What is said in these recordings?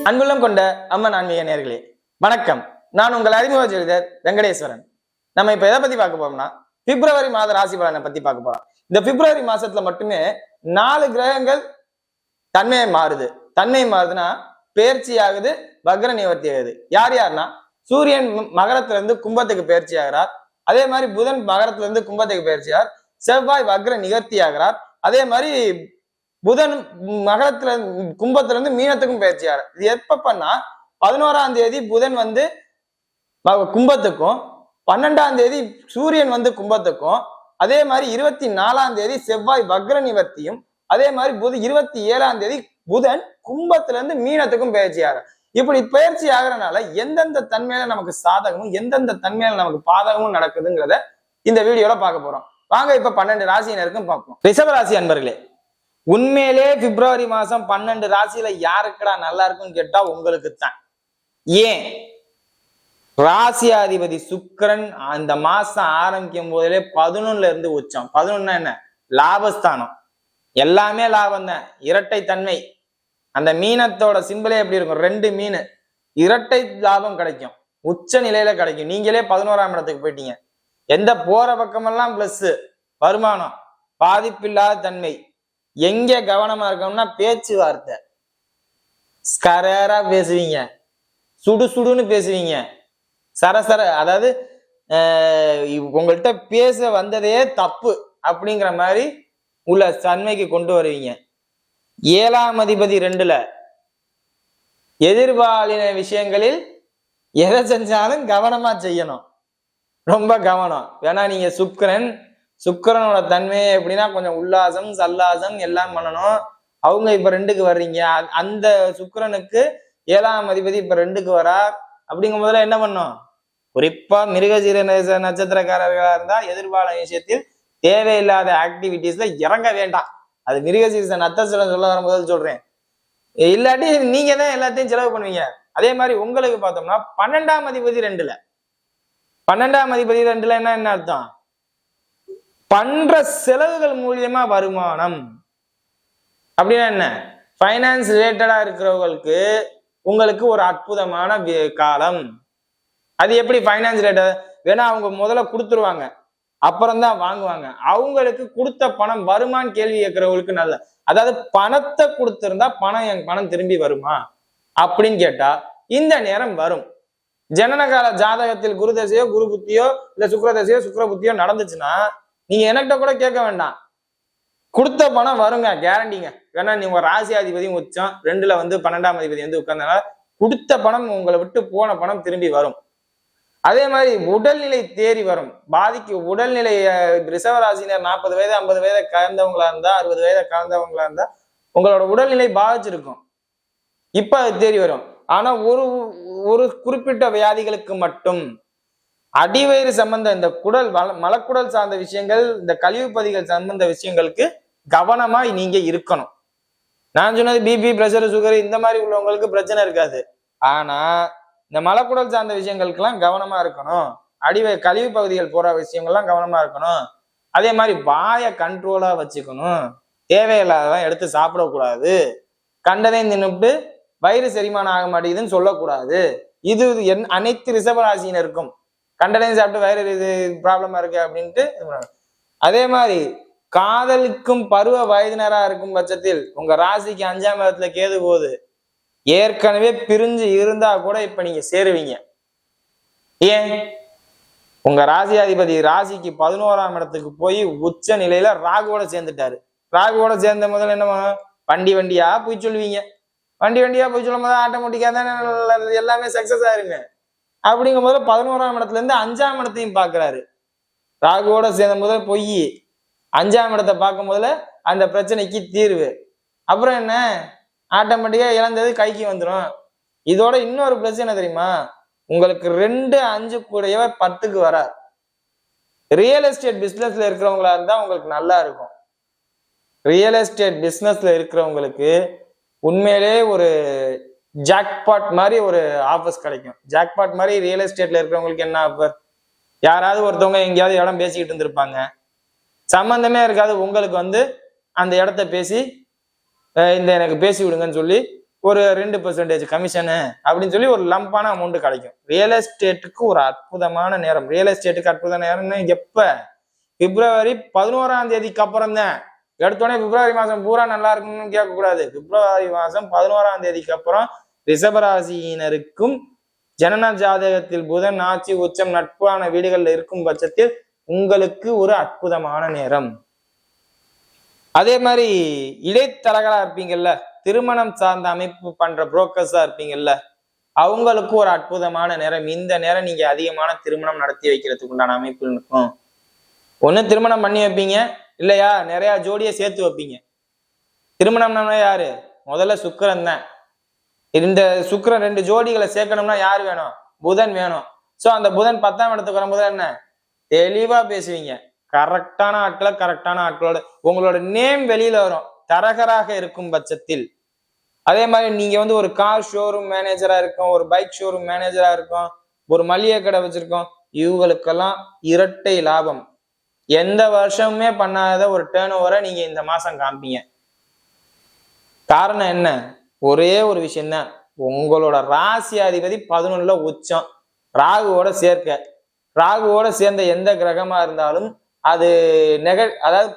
அன்புள்ளம் கொண்ட அம்மன் ஆன்மீக நேயர்களே வணக்கம். நான் உங்கள் அறிமுக ஜோதிடர் வெங்கடேஸ்வரன். நம்ம இப்ப எதை பத்தி பார்க்க போறோம்னா பிப்ரவரி மாத ராசி பலனை பத்தி பார்க்க போறோம். இந்த பிப்ரவரி மாசத்துல மட்டுமே 4 கிரகங்கள் தன்மை மாறுதுன்னா பெயர்ச்சி ஆகுது, வக்ர நிவர்த்தி ஆகுது. யாருன்னா சூரியன் மகரத்துல இருந்து கும்பத்துக்கு பயிற்சி ஆகிறார். அதே மாதிரி புதன் மகரத்துல இருந்து கும்பத்துக்கு பயிற்சி ஆகிறார். செவ்வாய் வக்ர நிவர்த்தி ஆகிறார். அதே மாதிரி புதன் மகரத்துல கும்பத்துல இருந்து மீனத்துக்கும் பயிற்சி ஆகிறார். இது எப்ப பண்ணா 11ஆம் தேதி புதன் கும்பத்துக்கும், 12ஆம் தேதி சூரியன் கும்பத்துக்கும், அதே மாதிரி 24ஆம் தேதி செவ்வாய் வக்ர நிவர்த்தியும், அதே மாதிரி 27ஆம் தேதி புதன் கும்பத்துல இருந்து மீனத்துக்கும் பயிற்சி ஆகிறார். இப்படி பயிற்சி ஆகிறனால எந்தெந்த தன்மையில நமக்கு சாதகமும் எந்தெந்த தன்மையில நமக்கு பாதகமும் நடக்குதுங்கிறத இந்த வீடியோல பார்க்க போறோம். வாங்க இப்ப 12 ராசியினருக்கும் பார்ப்போம். ரிஷப ராசி அன்பர்களே, உண்மையிலே பிப்ரவரி மாசம் 12 ராசியில யாருக்குடா நல்லா இருக்குன்னு கேட்டா உங்களுக்கு தான். ஏன்? ராசியாதிபதி சுக்கிரன் அந்த மாசம் ஆரம்பிக்கும் போதிலே 11ல இருந்து உச்சம். 11 என்ன? லாபஸ்தானம். எல்லாமே லாபம் தான். இரட்டை தன்மை. அந்த மீனத்தோட சிம்பிளே எப்படி இருக்கும்? 2 மீன், இரட்டை லாபம் கிடைக்கும், உச்ச நிலையில கிடைக்கும். நீங்களே 11ஆம் இடத்துக்கு போயிட்டீங்க. எந்த போற பக்கமெல்லாம் பிளஸ், வருமானம், பாதிப்பில்லாத தன்மை. எங்க கவனமா இருக்கணும்னா பேச்சுவார்த்தை. ஸ்கரரா பேசுவீங்க, சுடுசுடுன்னு பேசுவீங்க, சரசர. அதாவது உங்கள்கிட்ட பேச வந்ததே தப்பு அப்படிங்கிற மாதிரி உள்ள தன்மைக்கு கொண்டு வருவீங்க. 7ஆம் அதிபதி 2ல. எதிர்பாலின விஷயங்களில் எதை செஞ்சாலும் கவனமா செய்யணும், ரொம்ப கவனம். வேணா நீங்க சுக்கிரனோட தன்மை எப்படின்னா கொஞ்சம் உல்லாசம் சல்லாசம் எல்லாம் பண்ணணும். அவங்க இப்ப 2க்கு வர்றீங்க. அந்த சுக்கிரனுக்கு 7ஆம் அதிபதி இப்ப 2க்கு வரார். அப்படிங்கும் போதுல என்ன பண்ணும்? குறிப்பா மிருகசீர நட்சத்திரக்காரர்களா இருந்தா எதிர்பால விஷயத்தில் தேவையில்லாத ஆக்டிவிட்டிஸ்ல இறங்க வேண்டாம். அது மிருகசீர நட்சத்திரம் சொல்ல வரும்போது சொல்றேன். இல்லாட்டி நீங்க தான் எல்லாத்தையும் செலவு பண்ணுவீங்க. அதே மாதிரி உங்களுக்கு பார்த்தோம்னா 12ஆம் அதிபதி 2ல. 12ஆம் அதிபதி 2ல என்ன அர்த்தம்? பண்ற செலவுகள் மூலியமா வருமானம். அப்படின்னா என்ன? பைனான்ஸ் ரிலேட்டடா இருக்கிறவங்களுக்கு உங்களுக்கு ஒரு அற்புதமான காலம். அது எப்படி பைனான்ஸ் ரிலேட்டட்? வேணா அவங்க முதல்ல கொடுத்துருவாங்க, அப்புறம் தான் வாங்குவாங்க. அவங்களுக்கு கொடுத்த பணம் வருமானு கேள்வி கேட்கிறவங்களுக்கு நல்ல. அதாவது பணத்தை கொடுத்திருந்தா பணம் திரும்பி வருமா அப்படின்னு கேட்டா இந்த நேரம் வரும். ஜனனகால ஜாதகத்தில் குரு தசையோ குரு புத்தியோ இல்ல சுக்கிர தசையோ சுக்கிர புத்தியோ நடந்துச்சுன்னா நீங்க என்கிட்ட கூட கேட்க வேண்டாம், கொடுத்த பணம் வருங்க, கேரண்டிங்க. வேணா நீங்க ராசி அதிபதியும் உச்சம் 2ல 12ஆம் அதிபதி உட்கார்ந்தனால கொடுத்த பணம், உங்களை விட்டு போன பணம் திரும்பி வரும். அதே மாதிரி உடல்நிலை தேறி வரும். உடல்நிலை ரிஷபராசினர் 40 வயது 50 வயதை கலந்தவங்களா இருந்தா, 60 வயதை கலந்தவங்களா இருந்தா உங்களோட உடல்நிலை பாதிச்சிருக்கும். இப்ப அது தேறி வரும். ஆனா ஒரு குறிப்பிட்ட வியாதிகளுக்கு மட்டும் அடிவயிறு சம்பந்த இந்த குடல் மலக்குடல் சார்ந்த விஷயங்கள், இந்த கழிவு பதிகள் சம்பந்த விஷயங்களுக்கு கவனமா நீங்க இருக்கணும். நான் சொன்னது பிபி, பிரஷர், சுகர் இந்த மாதிரி உள்ளவங்களுக்கு பிரச்சனை இருக்காது. ஆனா இந்த மலக்குடல் சார்ந்த விஷயங்களுக்கெல்லாம் கவனமா இருக்கணும். கழிவு பகுதிகள் போற விஷயங்கள்லாம் கவனமா இருக்கணும். அதே மாதிரி வாயை கண்ட்ரோலா வச்சுக்கணும். தேவையில்லாததான் எடுத்து சாப்பிடக்கூடாது. கண்டதையும் தின்னுட்டு வயிறு செரிமானம் ஆக மாட்டேங்குதுன்னு சொல்லக்கூடாது. இது அனைத்து ரிஷபராசினருக்கும். கண்டதையும் சாப்பிட்டு வயிறு இது ப்ராப்ளமா இருக்கு அப்படின்ட்டு. அதே மாதிரி காதலுக்கும் பருவ வயதினரா இருக்கும் பட்சத்தில் உங்க ராசிக்கு 5ஆம் இடத்துல கேது போகுது. ஏற்கனவே பிரிஞ்சு இருந்தா கூட இப்ப நீங்க சேருவீங்க. ஏன்? உங்க ராசியாதிபதி ராசிக்கு 11ஆம் இடத்துக்கு போய் உச்ச நிலையில ராகுவோட சேர்ந்துட்டாரு. ராகுவோட சேர்ந்த முதல்ல என்ன வண்டியா போய் சொல்லுவீங்க. வண்டியா போய் சொல்லும் போது ஆட்டோமேட்டிக்கா தான் எல்லாமே சக்சஸ் ஆயிருங்க. அப்படிங்கும் போது 11ஆம் இடத்துல இருந்து 5ஆம் இடத்தையும் பாக்குறாரு. ராகுவோட சேர்ந்த முதல்ல பொய் 5ஆம் இடத்தை பார்க்கும் போதுல அந்த பிரச்சனைக்கு தீர்வு. அப்புறம் என்ன? ஆட்டோமேட்டிக்கா இழந்தது கைக்கு வந்துடும். இதோட இன்னொரு பிரச்சனை தெரியுமா? உங்களுக்கு 2, 5 கூடவே 10க்கு வரார். ரியல் எஸ்டேட் பிசினஸ்ல இருக்கிறவங்களா இருந்தா உங்களுக்கு நல்லா இருக்கும். ரியல் எஸ்டேட் பிசினஸ்ல இருக்கிறவங்களுக்கு உண்மையிலே ஒரு ஜாக்பாட் மாதிரி ஒரு ஆஃபர்ஸ் கிடைக்கும். ஜாக்பாட் மாதிரி ரியல் எஸ்டேட்ல இருக்கிறவங்களுக்கு என்ன ஆஃபர்? யாராவது ஒருத்தவங்க எங்கேயாவது இடம் பேசிக்கிட்டு இருந்திருப்பாங்க, சம்பந்தமே இருக்காது. உங்களுக்கு வந்து அந்த இடத்த பேசி இந்த எனக்கு பேசி விடுங்கன்னு சொல்லி ஒரு 2% கமிஷனு அப்படின்னு சொல்லி ஒரு லம்பான அமௌண்ட் கிடைக்கும். ரியல் எஸ்டேட்டுக்கு ஒரு அற்புதமான நேரம். ரியல் எஸ்டேட்டுக்கு அற்புத நேரம்னு எப்ப? பிப்ரவரி 11ஆம் தேதிக்கு அப்புறம் தான். எடுத்தோடனே பிப்ரவரி மாசம் பூரா நல்லா இருக்குன்னு கேட்க கூடாது. பிப்ரவரி மாசம் 11ஆம் தேதிக்கு அப்புறம் ரிஷபராசியினருக்கும் ஜனன ஜாதகத்தில் புதன் ஆட்சி உச்சம் நட்பான வீடுகள்ல இருக்கும் பட்சத்தில் உங்களுக்கு ஒரு அற்புதமான நேரம். அதே மாதிரி இடைத்தரகரா இருப்பீங்கல்ல, திருமணம் சார்ந்த அமைப்பு பண்ற புரோக்கர்ஸா இருப்பீங்கல்ல, அவங்களுக்கு ஒரு அற்புதமான நேரம். இந்த நேரம் நீங்க அதிகமான திருமணம் நடத்தி வைக்கிறதுக்கு உண்டான அமைப்பு இருக்கும். ஒண்ணு திருமணம் பண்ணி வைப்பீங்க, இல்லையா நிறைய ஜோடியை சேர்த்து வைப்பீங்க. திருமணம்னா யாரு? முதல்ல சுக்கிரன் தான். இந்த சுக்கிரன் 2 ஜோடிகளை சேர்க்கணும்னா யாரு வேணும்? புதன் வேணும். சோ அந்த புதன் 10ஆம் இடத்துக்கு வரும்போது என்ன? தெளிவா பேசுவீங்க. கரெக்டான ஆட்களோட உங்களோட நேம் வெளியில வரும் தரகராக இருக்கும் பட்சத்தில். அதே மாதிரி நீங்க வந்து ஒரு கார் ஷோரூம் மேனேஜரா இருக்கும், ஒரு பைக் ஷோரூம் மேனேஜரா இருக்கும், ஒரு மளிகை கடை வச்சிருக்கோம், இவங்களுக்கெல்லாம் இரட்டை லாபம். எந்த வருஷமுமே பண்ணாத ஒரு டேர்ன் ஓவரை நீங்க இந்த மாசம் காமிப்பீங்க. காரணம் என்ன? ஒரே ஒரு விஷயம்தான். உங்களோட ராசி அதிபதி 11ல உச்சம், ராகுவோட சேர்க்க. ராகுவோட சேர்ந்த எந்த கிரகமா இருந்தாலும் அது அதாவது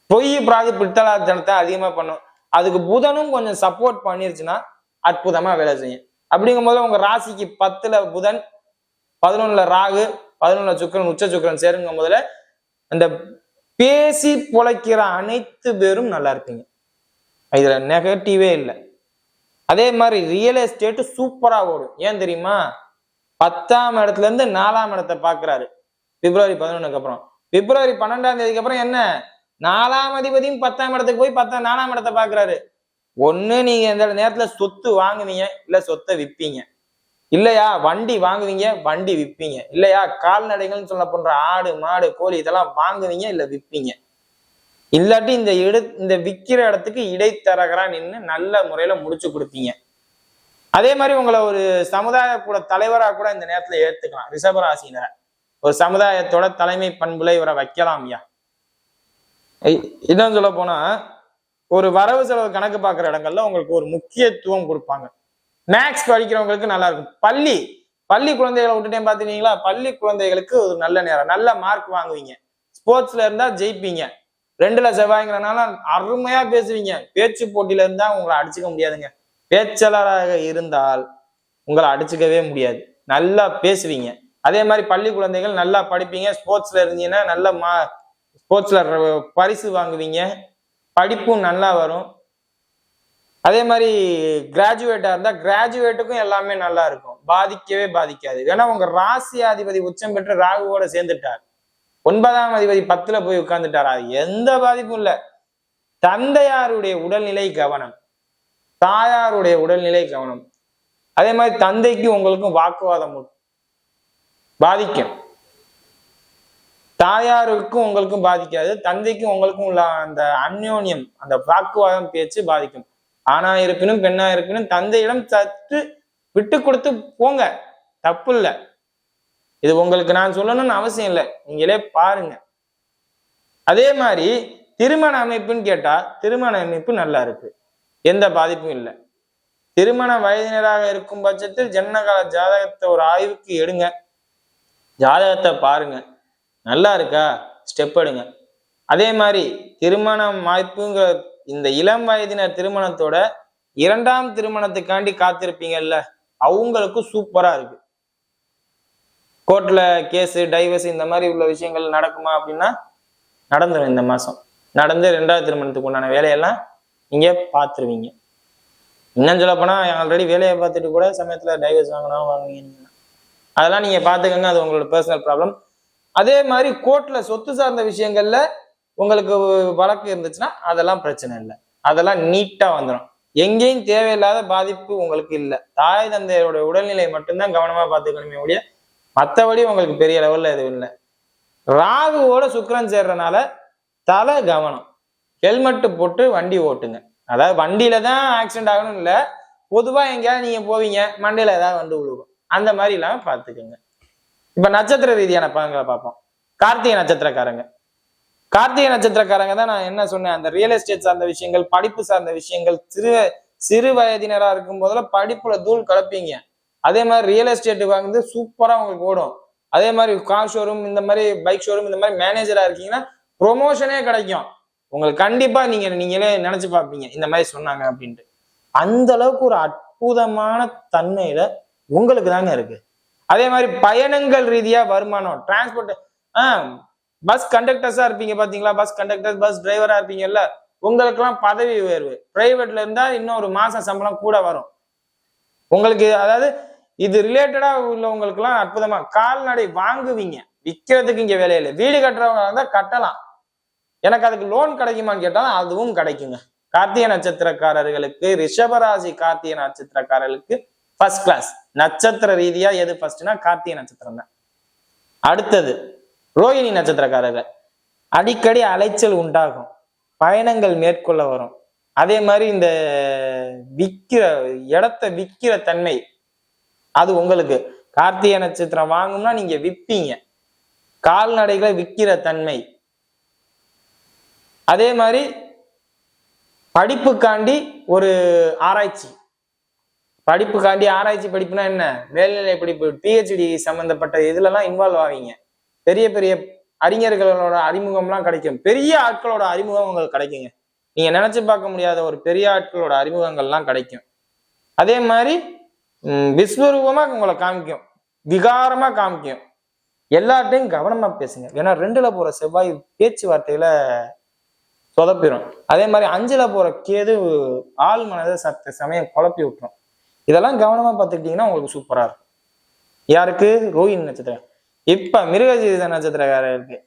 பொய் பிராதி பித்தலாத்தனத்தை அதிகமா பண்ணும். அதுக்கு புதனும் கொஞ்சம் சப்போர்ட் பண்ணிருச்சுன்னா அற்புதமா வேலை செய்யும். அப்படிங்கும் போது உங்க ராசிக்கு 10ல புதன், 11ல ராகு, 11ல சுக்கிரன், உச்ச சுக்கிரன் சேருங்கும் போதுல அந்த பேசி பொழைக்கிற அனைத்து பேரும் நல்லா இருப்பீங்க. இதுல நெகட்டிவே இல்லை. அதே மாதிரி ரியல் எஸ்டேட் சூப்பரா ஓடும். ஏன் தெரியுமா? 10ஆம் இடத்துல இருந்து 4ஆம் இடத்தை பாக்குறாரு பிப்ரவரி 11க்கு அப்புறம். பிப்ரவரி 12ஆம் தேதிக்கு அப்புறம் என்ன? 4ஆம் அதிபதியும் 10ஆம் இடத்துக்கு போய் 4ஆம் இடத்தை பாக்குறாரு. ஒண்ணு நீங்க இந்த நேரத்துல சொத்து வாங்குவீங்க, இல்ல சொத்தை விற்பீங்க. இல்லையா வண்டி வாங்குவீங்க, வண்டி விற்பீங்க. இல்லையா கால்நடைகள்னு சொல்ல போன்ற ஆடு மாடு கோழி இதெல்லாம் வாங்குவீங்க, இல்ல விற்பீங்க. இல்லாட்டி இந்த விற்கிற இடத்துக்கு இடைத்தரகரா நின்று நல்ல முறையில முடிச்சு கொடுப்பீங்க. அதே மாதிரி உங்களை ஒரு சமுதாய கூட தலைவரா கூட இந்த நேரத்துல ஏத்துக்கலாம். ரிஷபராசினரை ஒரு சமுதாயத்தோட தலைமை பண்புல இவரை வைக்கலாம். ஐயா இன்னும் சொல்ல போனா ஒரு வரவு செலவு கணக்கு பார்க்குற இடங்கள்ல உங்களுக்கு ஒரு முக்கியத்துவம் கொடுப்பாங்க. மேக்ஸ் படிக்கிறவங்களுக்கு நல்லா இருக்கும். பள்ளி குழந்தைகளை விட்டுட்டேன் பாத்தீங்களா? பள்ளி குழந்தைகளுக்கு ஒரு நல்ல நேரம், நல்ல மார்க் வாங்குவீங்க. ஸ்போர்ட்ஸ்ல இருந்தா ஜெயிப்பீங்க. 2ல செவ்வாய்ங்கிறனால அருமையா பேசுவீங்க. பேச்சு போட்டியில இருந்தா உங்களை அடிச்சுக்க முடியாதுங்க. பேச்சாளராக இருந்தால் உங்களை அடிச்சுக்கவே முடியாது. நல்லா பேசுவீங்க. அதே மாதிரி பள்ளி குழந்தைகள் நல்லா படிப்பீங்க. ஸ்போர்ட்ஸ்ல இருந்தீங்கன்னா நல்ல ஸ்போர்ட்ஸ்ல பரிசு வாங்குவீங்க. படிப்பும் நல்லா வரும். அதே மாதிரி கிராஜுவேட்டா இருந்தா கிராஜுவேட்டுக்கும் எல்லாமே நல்லா இருக்கும். பாதிக்கவே பாதிக்காது. ஏன்னா உங்க ராசியாதிபதி உச்சம் பெற்று ராகுவோட சேர்ந்துட்டார். 9ஆம் அதிபதி 10ல போய் உட்கார்ந்துட்டாரா? எந்த பாதிப்பும் இல்லை. தந்தையாருடைய உடல்நிலை கவனம், தாயாருடைய உடல்நிலை கவனம். அதே மாதிரி தந்தைக்கு உங்களுக்கும் வாக்குவாதம் பாதிக்கும். தாயாருக்கும் உங்களுக்கும் பாதிக்காது. தந்தைக்கும் உங்களுக்கும் உள்ள அந்த அந்யோன்யம், அந்த வாக்குவாதம் பேச்சு பாதிக்கும். ஆணா இருப்பினும் பெண்ணா இருப்பினும் தந்தையிடம் சற்று விட்டு கொடுத்து போங்க, தப்பு இல்லை. இது உங்களுக்கு நான் சொல்லணும்னு அவசியம் இல்லை, நீங்களே பாருங்க. அதே மாதிரி திருமண அமைப்புன்னு கேட்டா திருமண அமைப்பு நல்லா இருக்கு, எந்த பாதிப்பும் இல்லை. திருமண வயதினராக இருக்கும் பட்சத்தில் ஜனனகால ஜாதகத்தை ஒரு ஆய்வுக்கு எடுங்க, ஜாதகத்தை பாருங்க, நல்லா இருக்கா ஸ்டெப் எடுங்க. அதே மாதிரி திருமணம் வாய்ப்புங்கிற இந்த இளம் வயதினர் திருமணத்தோட 2ஆம் திருமணத்துக்காண்டி காத்திருப்பீங்கல்ல, அவங்களுக்கு சூப்பரா இருக்கு. கோர்ட்ல கேஸ் டைவர்ஸ் இந்த மாதிரி உள்ள விஷயங்கள் நடக்குமா அப்படின்னா நடந்துடும். இந்த மாசம் நடந்து 2ஆவது திருமணத்துக்கு உண்டான வேலையெல்லாம் நீங்க பார்த்துருவீங்க. இன்னும் சொல்ல போனா ஆல்ரெடி வேலையை பார்த்துட்டு கூட சமயத்துல டைவர்ஸ் வாங்குவீங்க. அதெல்லாம் நீங்க பாத்துக்கங்க, அது உங்களோட பர்சனல் ப்ராப்ளம். அதே மாதிரி கோர்ட்ல சொத்து சார்ந்த விஷயங்கள்ல உங்களுக்கு வழக்கு இருந்துச்சுன்னா அதெல்லாம் பிரச்சனை இல்லை, அதெல்லாம் நீட்டா வந்துடும். எங்கேயும் தேவையில்லாத பாதிப்பு உங்களுக்கு இல்லை. தாய் தந்தையோட உடல்நிலை மட்டும்தான் கவனமா பார்த்துக்கணுமே ஒழிய மற்றபடி உங்களுக்கு பெரிய லெவல்ல எதுவும் இல்லை. ராகுவோட சுக்கிரன் சேர்றதுனால தலை கவனம், ஹெல்மெட் போட்டு வண்டி ஓட்டுங்க. அதாவது வண்டியில தான் ஆக்சிடென்ட் ஆகணும் இல்லை, பொதுவா எங்கேயாவது நீங்க போவீங்க மண்டையில ஏதாவது வந்து விழுகும், அந்த மாதிரி இல்லாம பார்த்துக்கோங்க. இப்ப நட்சத்திர ரீதியான பலன்களை பார்ப்போம். கார்த்திகை நட்சத்திரக்காரங்க கார்த்திகை நட்சத்திரக்காரங்க தான் நான் என்ன சொன்னேன், அந்த ரியல் எஸ்டேட் சார்ந்த விஷயங்கள், படிப்பு சார்ந்த விஷயங்கள், சிறு வயதினரா இருக்கும் போதுல படிப்புல தூள் கலப்பீங்க. அதே மாதிரி ரியல் எஸ்டேட் வாங்குறது சூப்பரா உங்களுக்கு ஓடும். அதே மாதிரி கார் ஷோரூம், இந்த மாதிரி பைக் ஷோரூம், இந்த மாதிரி மேனேஜரா இருக்கீங்கன்னா ப்ரொமோஷனே கிடைக்கும். உங்களுக்கு கண்டிப்பா நீங்களே நினைச்சு பார்ப்பீங்க இந்த மாதிரி சொன்னாங்க அப்படின்ட்டு. அந்த அளவுக்கு ஒரு அற்புதமான தன்மையில உங்களுக்கு தாங்க இருக்கு. அதே மாதிரி பயணங்கள் ரீதியா வருமானம், டிரான்ஸ்போர்ட், பஸ் கண்டக்டர்ஸா இருப்பீங்க பாத்தீங்களா, பஸ் கண்டக்டர், பஸ் டிரைவரா இருப்பீங்கல்ல, உங்களுக்கு எல்லாம் பதவி உயர்வு பிரைவேட்ல இருந்தா இன்னும் ஒரு மாசம் சம்பளம் கூட வரும் உங்களுக்கு. அதாவது இது ரிலேட்டடா உள்ளவங்களுக்கு எல்லாம் அற்புதமா கால்நடை வாங்குவீங்க, விற்கிறதுக்கு இங்க வேலையில்லை. வீடு கட்டுறவங்க இருந்தா கட்டலாம், எனக்கு அதுக்கு லோன் கிடைக்குமான்னு கேட்டாலும் அதுவும் கிடைக்குங்க. கார்த்திகை நட்சத்திரக்காரர்களுக்கு, ரிஷபராசி கார்த்திகை நட்சத்திரக்காரர்களுக்கு ஃபர்ஸ்ட் கிளாஸ். நட்சத்திர ரீதியா எது ஃபர்ஸ்ட்னா கார்த்திகை நட்சத்திரம் தான். அடுத்தது ரோஹிணி நட்சத்திரக்காரர்கள், அடிக்கடி அலைச்சல் உண்டாகும், பயணங்கள் மேற்கொள்ள வரும். அதே மாதிரி இந்த இடத்தை விற்கிற தன்மை அது உங்களுக்கு. கார்த்திகை நட்சத்திரம் வாங்கும்னா நீங்க விற்பீங்க, கால்நடைகளை விற்கிற தன்மை. அதே மாதிரி படிப்புக்காண்டி ஒரு ஆராய்ச்சி, படிப்புக்காண்டி ஆராய்ச்சி படிப்புனா என்ன, மேல்நிலை படிப்பு, பிஹெச்டி சம்பந்தப்பட்ட இதுல எல்லாம் இன்வால்வ் ஆவீங்க. பெரிய பெரிய அறிஞர்களோட அறிமுகம்லாம் கிடைக்கும், பெரிய ஆட்களோட அறிமுகம் உங்களுக்கு கிடைக்குங்க. நீங்க நினைச்சு பார்க்க முடியாத ஒரு பெரிய ஆட்களோட அறிமுகங்கள்லாம் கிடைக்கும். அதே மாதிரி விஸ்வரூபமா உங்களை காமிக்கும், விகாரமா காமிக்கும். எல்லார்ட்டையும் கவனமா பேசுங்க, ஏன்னா 2ல போற செவ்வாய் பேச்சுவார்த்தையில சொதப்பிடும். அதே மாதிரி 5ல போற கேது ஆள் மனதை சத்த சமயம் குழப்பி விட்டுரும். இதெல்லாம் கவனமா பார்த்துக்கிட்டீங்கன்னா உங்களுக்கு சூப்பரா இருக்கும். யாருக்கு? ரோஹிணி நட்சத்திரம். இப்ப மிருகசீரிஷ நட்சத்திரக்காரருக்கு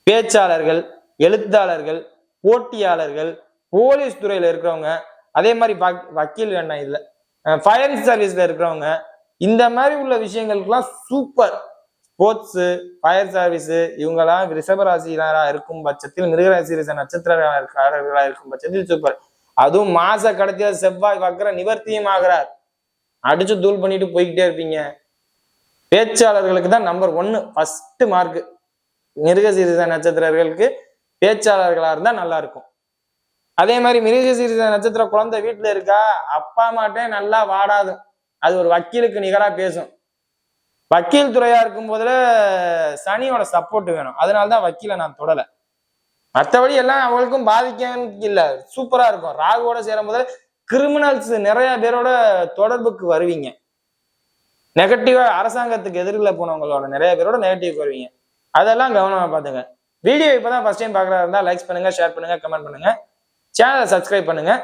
பேச்சாளர்கள், எழுத்தாளர்கள், போட்டியாளர்கள், போலீஸ் துறையில இருக்கிறவங்க, அதே மாதிரி வக்கீல் என்ன இல்ல, ஃபயர் சர்வீஸ்ல இருக்கிறவங்க, இந்த மாதிரி உள்ள விஷயங்களுக்கெல்லாம் சூப்பர். ஸ்போர்ட்ஸ், ஃபயர் சர்வீஸ், இவங்கெல்லாம் ரிஷபராசினரா இருக்கும் பட்சத்தில், மிருகசீரிஷ நட்சத்திரக்காரர்களா இருக்கும் பட்சத்தில் சூப்பர். அதுவும் மாச கடைசியில செவ்வாய் வக்கர நிவர்த்தியும் ஆகிறார், அடிச்சு தூள் பண்ணிட்டு போய்கிட்டே இருப்பீங்க. பேச்சாளர்களுக்கு தான் நம்பர் 1 ஃபர்ஸ்ட் மார்க். மிருகசீரிஷ நட்சத்திரர்களுக்கு பேச்சாளர்களா இருந்தா நல்லா இருக்கும். அதே மாதிரி மிருகசீரிஷ நட்சத்திர குழந்தை வீட்டுல இருக்கா, அப்பா அம்மாட்டே நல்லா வாடாது, அது ஒரு வக்கீலுக்கு நிகரா பேசும். வக்கீல் துறையா இருக்கும் போதுல சனியோட சப்போர்ட் வேணும், அதனாலதான் வக்கீலை நான் தொடல. மற்றபடி எல்லாம் அவங்களுக்கும் பாதிக்க இல்ல, சூப்பரா இருக்கும். ராகுவோட சேரும் போது கிரிமினல்ஸ் நிறைய பேரோட தொடர்புக்கு வருவீங்க. நெகட்டிவா அரசாங்கத்துக்கு எதிரில் போனவங்களோட நிறைய பேரோட நெகட்டிவ் வருவீங்க. அதெல்லாம் கவனமா பாத்துங்க. வீடியோ இப்பதான் ஃபர்ஸ்ட் டைம் பாக்குறதா இருந்தா லைக் பண்ணுங்க, ஷேர் பண்ணுங்க, கமெண்ட் பண்ணுங்க, சேனலை சப்ஸ்கிரைப் பண்ணுங்க.